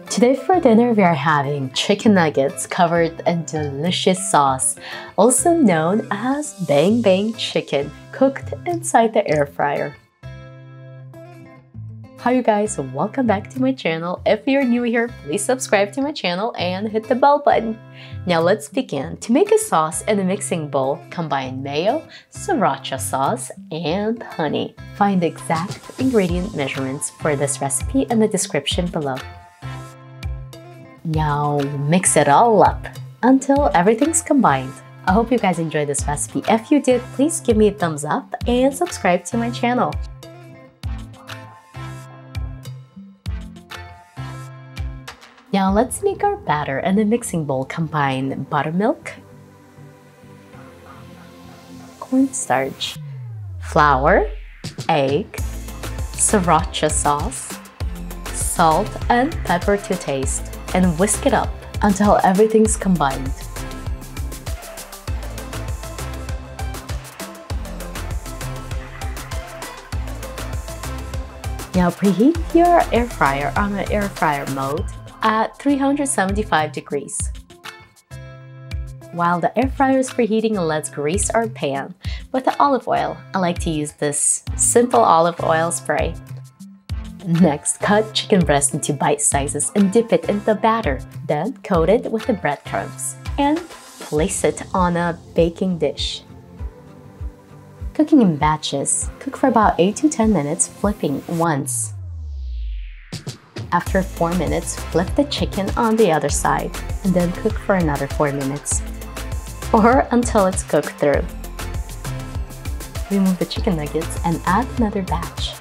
Today for dinner, we are having chicken nuggets covered in delicious sauce, also known as bang bang chicken, cooked inside the air fryer. Hi you guys, welcome back to my channel. If you're new here, please subscribe to my channel and hit the bell button. Now let's begin. To make a sauce in a mixing bowl, combine mayo, sriracha sauce, and honey. Find the exact ingredient measurements for this recipe in the description below. Now mix it all up until everything's combined. I hope you guys enjoyed this recipe. If you did, please give me a thumbs up and subscribe to my channel. Now let's make our batter. In the mixing bowl, combine buttermilk, cornstarch, flour, egg, sriracha sauce, salt and pepper to taste, and whisk it up until everything's combined. Now preheat your air fryer on an air fryer mode at 375 degrees. While the air fryer is preheating, let's grease our pan with the olive oil. I like to use this simple olive oil spray. Next, cut chicken breast into bite sizes and dip it in the batter. Then coat it with the breadcrumbs and place it on a baking dish. Cooking in batches, cook for about 8 to 10 minutes, flipping once. After 4 minutes, flip the chicken on the other side and then cook for another 4 minutes or until it's cooked through. Remove the chicken nuggets and add another batch.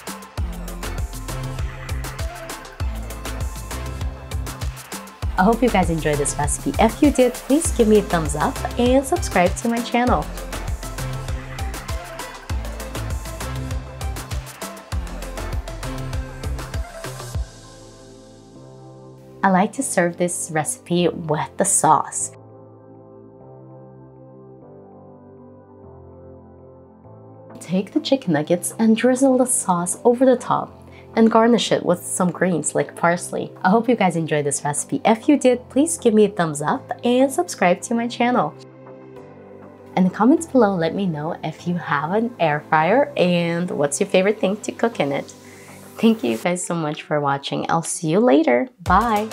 I hope you guys enjoyed this recipe. If you did, please give me a thumbs up and subscribe to my channel. I like to serve this recipe with the sauce. Take the chicken nuggets and drizzle the sauce over the top and garnish it with some greens like parsley. I hope you guys enjoyed this recipe. If you did, please give me a thumbs up and subscribe to my channel. In the comments below, let me know if you have an air fryer and what's your favorite thing to cook in it. Thank you guys so much for watching. I'll see you later. Bye!